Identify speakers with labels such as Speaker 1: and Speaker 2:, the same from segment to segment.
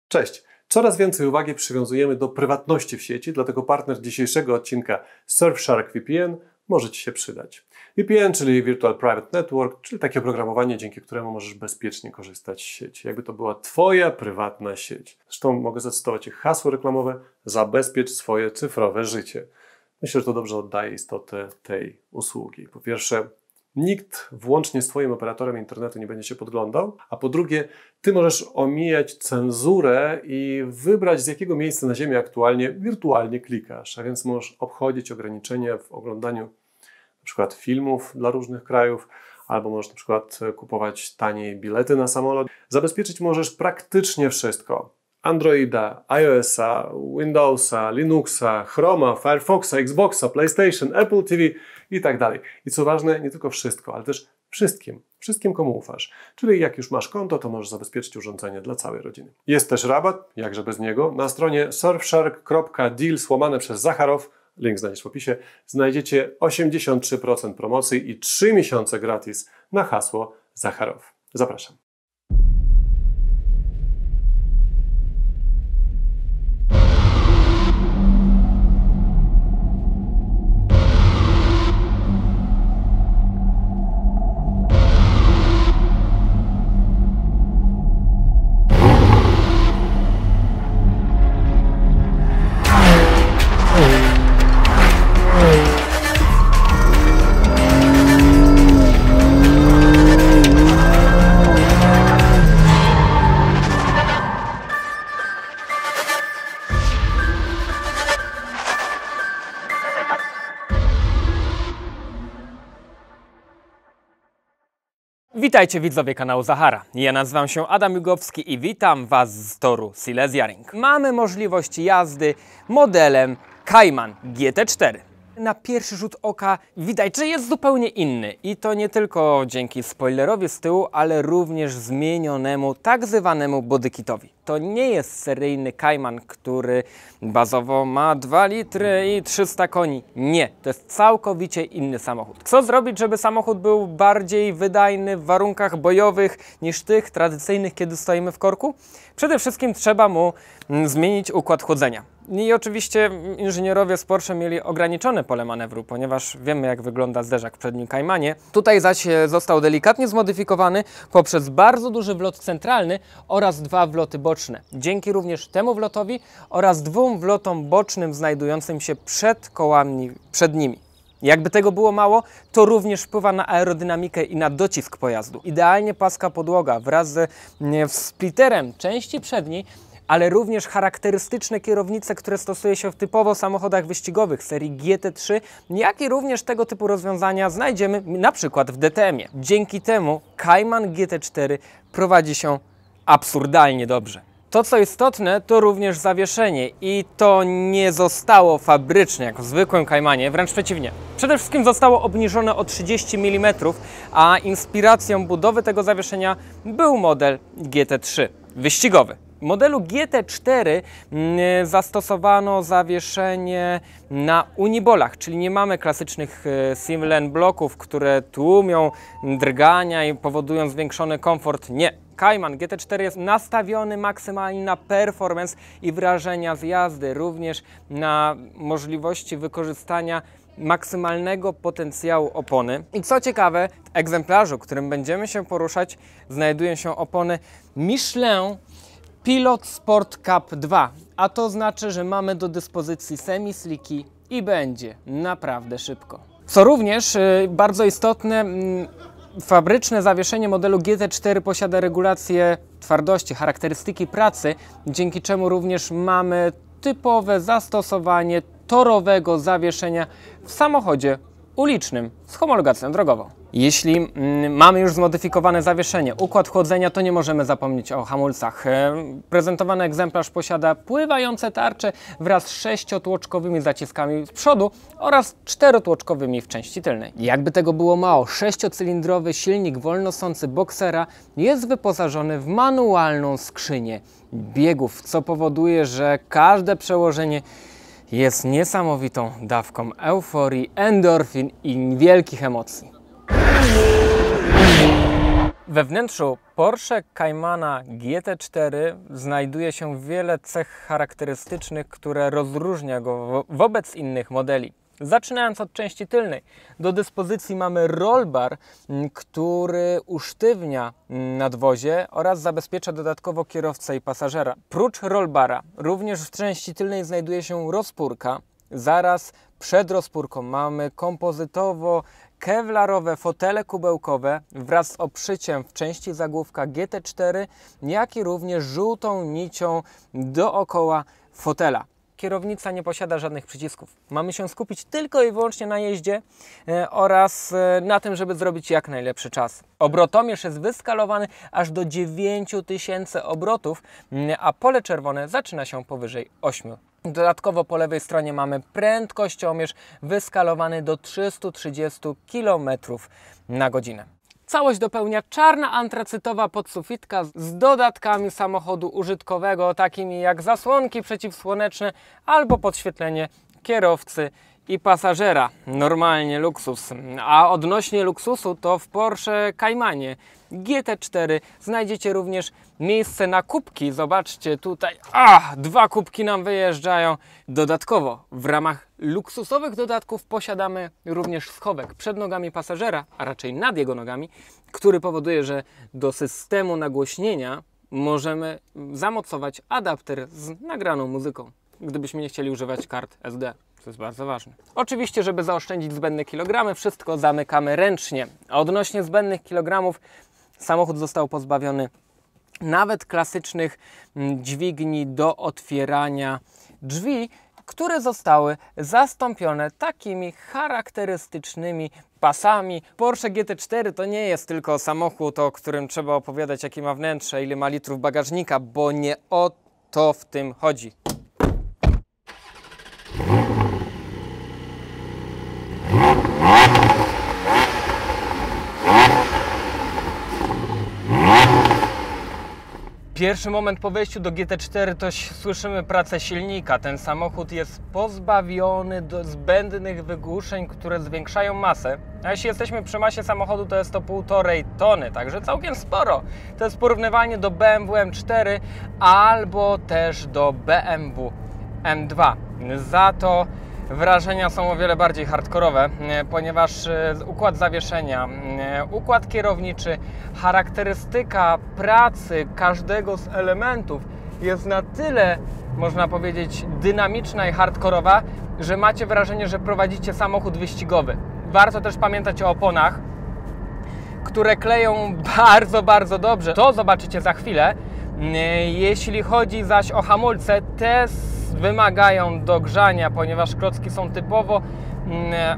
Speaker 1: Cześć! Coraz więcej uwagi przywiązujemy do prywatności w sieci, dlatego partner dzisiejszego odcinka Surfshark VPN może Ci się przydać. VPN, czyli Virtual Private Network, czyli takie oprogramowanie, dzięki któremu możesz bezpiecznie korzystać z sieci. Jakby to była Twoja prywatna sieć. Zresztą mogę zacytować ich hasło reklamowe: zabezpiecz swoje cyfrowe życie. Myślę, że to dobrze oddaje istotę tej usługi. Po pierwsze, nikt włącznie z Twoim operatorem internetu nie będzie się podglądał, a po drugie, Ty możesz omijać cenzurę i wybrać, z jakiego miejsca na ziemi aktualnie wirtualnie klikasz, a więc możesz obchodzić ograniczenia w oglądaniu na przykład filmów dla różnych krajów, albo możesz na przykład kupować taniej bilety na samolot. Zabezpieczyć możesz praktycznie wszystko. Androida, iOS-a, Windowsa, Linuxa, Chroma, Firefoxa, Xboxa, PlayStation, Apple TV i tak dalej. I co ważne, nie tylko wszystko, ale też wszystkim komu ufasz. Czyli jak już masz konto, to możesz zabezpieczyć urządzenie dla całej rodziny. Jest też rabat, jakże bez niego. Na stronie surfshark.deal/Zacharow, link znajdziesz w opisie, znajdziecie 83% promocji i 3 miesiące gratis na hasło Zacharow. Zapraszam.
Speaker 2: Witajcie widzowie kanału Zachara. Ja nazywam się Adam Jugowski i witam Was z toru Silesia Ring. Mamy możliwość jazdy modelem Cayman GT4. Na pierwszy rzut oka widać, że jest zupełnie inny i to nie tylko dzięki spoilerowi z tyłu, ale również zmienionemu tak zwanemu bodykitowi. To nie jest seryjny Cayman, który bazowo ma 2 litry i 300 koni. Nie, to jest całkowicie inny samochód. Co zrobić, żeby samochód był bardziej wydajny w warunkach bojowych niż tych tradycyjnych, kiedy stoimy w korku? Przede wszystkim trzeba mu zmienić układ chłodzenia. I oczywiście inżynierowie z Porsche mieli ograniczone pole manewru, ponieważ wiemy, jak wygląda zderzak w przednim Caymanie. Tutaj zaś został delikatnie zmodyfikowany poprzez bardzo duży wlot centralny oraz 2 wloty boczne. Dzięki również temu wlotowi oraz 2 wlotom bocznym znajdującym się przed kołami przednimi. Jakby tego było mało, to również wpływa na aerodynamikę i na docisk pojazdu. Idealnie płaska podłoga wraz ze splitterem części przedniej, ale również charakterystyczne kierownice, które stosuje się w typowo samochodach wyścigowych serii GT3, jak i również tego typu rozwiązania znajdziemy na przykład w DTM-ie. Dzięki temu Cayman GT4 prowadzi się absurdalnie dobrze. To, co istotne, to również zawieszenie i to nie zostało fabryczne jak w zwykłym Caymanie, wręcz przeciwnie. Przede wszystkim zostało obniżone o 30 mm, a inspiracją budowy tego zawieszenia był model GT3 wyścigowy. W modelu GT4 zastosowano zawieszenie na unibolach, czyli nie mamy klasycznych single bloków, które tłumią drgania i powodują zwiększony komfort. Nie. Cayman GT4 jest nastawiony maksymalnie na performance i wrażenia z jazdy, również na możliwości wykorzystania maksymalnego potencjału opony. I co ciekawe, w egzemplarzu, którym będziemy się poruszać, znajdują się opony Michelin Pilot Sport Cup 2, a to znaczy, że mamy do dyspozycji semi-slicki i będzie naprawdę szybko. Co również bardzo istotne, fabryczne zawieszenie modelu GT4 posiada regulację twardości, charakterystyki pracy, dzięki czemu również mamy typowe zastosowanie torowego zawieszenia w samochodzie ulicznym z homologacją drogową. Jeśli mamy już zmodyfikowane zawieszenie, układ chłodzenia, to nie możemy zapomnieć o hamulcach. Prezentowany egzemplarz posiada pływające tarcze wraz z 6-tłoczkowymi zaciskami z przodu oraz 4-tłoczkowymi w części tylnej. Jakby tego było mało, 6-cylindrowy silnik wolnosący Boxera jest wyposażony w manualną skrzynię biegów, co powoduje, że każde przełożenie jest niesamowitą dawką euforii, endorfin i wielkich emocji. We wnętrzu Porsche Caymana GT4 znajduje się wiele cech charakterystycznych, które rozróżnia go wobec innych modeli. Zaczynając od części tylnej, do dyspozycji mamy rollbar, który usztywnia nadwozie oraz zabezpiecza dodatkowo kierowcę i pasażera. Prócz rollbara również w części tylnej znajduje się rozpórka. Zaraz przed rozpórką mamy kompozytowo kewlarowe fotele kubełkowe wraz z obszyciem w części zagłówka GT4, jak i również żółtą nicią dookoła fotela. Kierownica nie posiada żadnych przycisków. Mamy się skupić tylko i wyłącznie na jeździe oraz na tym, żeby zrobić jak najlepszy czas. Obrotomierz jest wyskalowany aż do 9000 obrotów, a pole czerwone zaczyna się powyżej 8. Dodatkowo po lewej stronie mamy prędkościomierz wyskalowany do 330 km na godzinę. Całość dopełnia czarna antracytowa podsufitka z dodatkami samochodu użytkowego, takimi jak zasłonki przeciwsłoneczne albo podświetlenie kierowcy i pasażera. Normalnie luksus. A odnośnie luksusu, to w Porsche Caymanie GT4 znajdziecie również miejsce na kubki. Zobaczcie tutaj, 2 kubki nam wyjeżdżają. Dodatkowo w ramach luksusowych dodatków posiadamy również schowek przed nogami pasażera, a raczej nad jego nogami, który powoduje, że do systemu nagłośnienia możemy zamocować adapter z nagraną muzyką, gdybyśmy nie chcieli używać kart SD. To jest bardzo ważne. Oczywiście, żeby zaoszczędzić zbędne kilogramy, wszystko zamykamy ręcznie. A odnośnie zbędnych kilogramów, samochód został pozbawiony nawet klasycznych dźwigni do otwierania drzwi, które zostały zastąpione takimi charakterystycznymi pasami. Porsche GT4 to nie jest tylko samochód, o którym trzeba opowiadać, jakie ma wnętrze, ile ma litrów bagażnika, bo nie o to w tym chodzi. Pierwszy moment po wejściu do GT4 to słyszymy pracę silnika. Ten samochód jest pozbawiony zbędnych wygłuszeń, które zwiększają masę. A jeśli jesteśmy przy masie samochodu, to jest to 1,5 tony, także całkiem sporo. To jest porównywalnie do BMW M4 albo też do BMW M2. Za to wrażenia są o wiele bardziej hardkorowe, ponieważ układ zawieszenia, układ kierowniczy, charakterystyka pracy każdego z elementów jest na tyle, można powiedzieć, dynamiczna i hardkorowa, że macie wrażenie, że prowadzicie samochód wyścigowy. Warto też pamiętać o oponach, które kleją bardzo, bardzo dobrze. To zobaczycie za chwilę. Jeśli chodzi zaś o hamulce, te wymagają dogrzania, ponieważ klocki są typowo,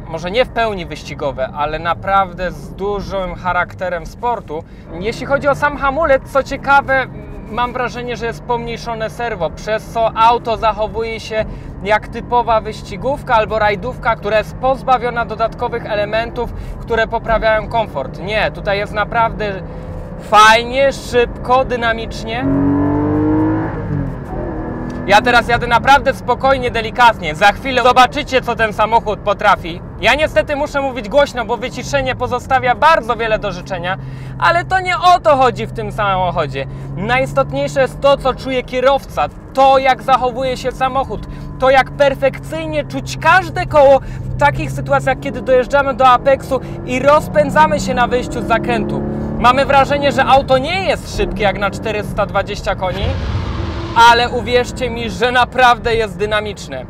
Speaker 2: może nie w pełni wyścigowe, ale naprawdę z dużym charakterem sportu. Jeśli chodzi o sam hamulec, co ciekawe, mam wrażenie, że jest pomniejszone serwo, przez co auto zachowuje się jak typowa wyścigówka albo rajdówka, która jest pozbawiona dodatkowych elementów, które poprawiają komfort. Nie, tutaj jest naprawdę fajnie, szybko, dynamicznie. Ja teraz jadę naprawdę spokojnie, delikatnie. Za chwilę zobaczycie, co ten samochód potrafi. Ja niestety muszę mówić głośno, bo wyciszenie pozostawia bardzo wiele do życzenia, ale to nie o to chodzi w tym samochodzie. Najistotniejsze jest to, co czuje kierowca, to jak zachowuje się samochód, to jak perfekcyjnie czuć każde koło w takich sytuacjach, kiedy dojeżdżamy do apeksu i rozpędzamy się na wyjściu z zakrętu. Mamy wrażenie, że auto nie jest szybkie jak na 420 koni, ale uwierzcie mi, że naprawdę jest dynamiczne.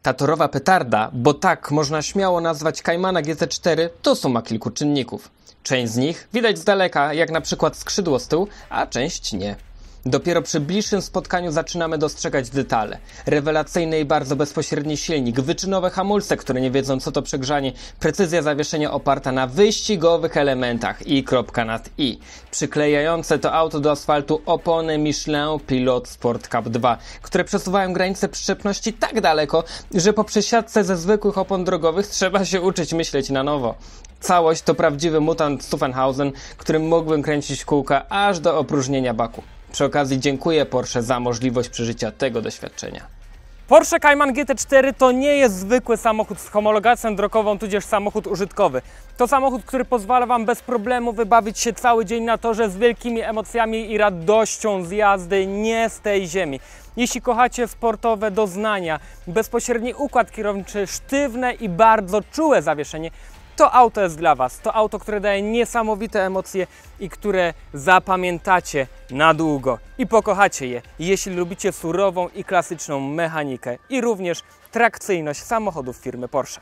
Speaker 2: Ta torowa petarda, bo tak można śmiało nazwać Caymana GT4, to suma kilku czynników. Część z nich widać z daleka, jak na przykład skrzydło z tyłu, a część nie. Dopiero przy bliższym spotkaniu zaczynamy dostrzegać detale. Rewelacyjny i bardzo bezpośredni silnik, wyczynowe hamulce, które nie wiedzą co to przegrzanie, precyzja zawieszenia oparta na wyścigowych elementach i kropka nad i. Przyklejające to auto do asfaltu opony Michelin Pilot Sport Cup 2, które przesuwają granice przyczepności tak daleko, że po przesiadce ze zwykłych opon drogowych trzeba się uczyć myśleć na nowo. Całość to prawdziwy mutant Zuffenhausen, którym mógłbym kręcić kółka aż do opróżnienia baku. Przy okazji dziękuję Porsche za możliwość przeżycia tego doświadczenia. Porsche Cayman GT4 to nie jest zwykły samochód z homologacją drogową, tudzież samochód użytkowy. To samochód, który pozwala Wam bez problemu wybawić się cały dzień na torze z wielkimi emocjami i radością z jazdy nie z tej ziemi. Jeśli kochacie sportowe doznania, bezpośredni układ kierowniczy, sztywne i bardzo czułe zawieszenie, to auto jest dla Was. To auto, które daje niesamowite emocje i które zapamiętacie na długo i pokochacie je, jeśli lubicie surową i klasyczną mechanikę i również trakcyjność samochodów firmy Porsche.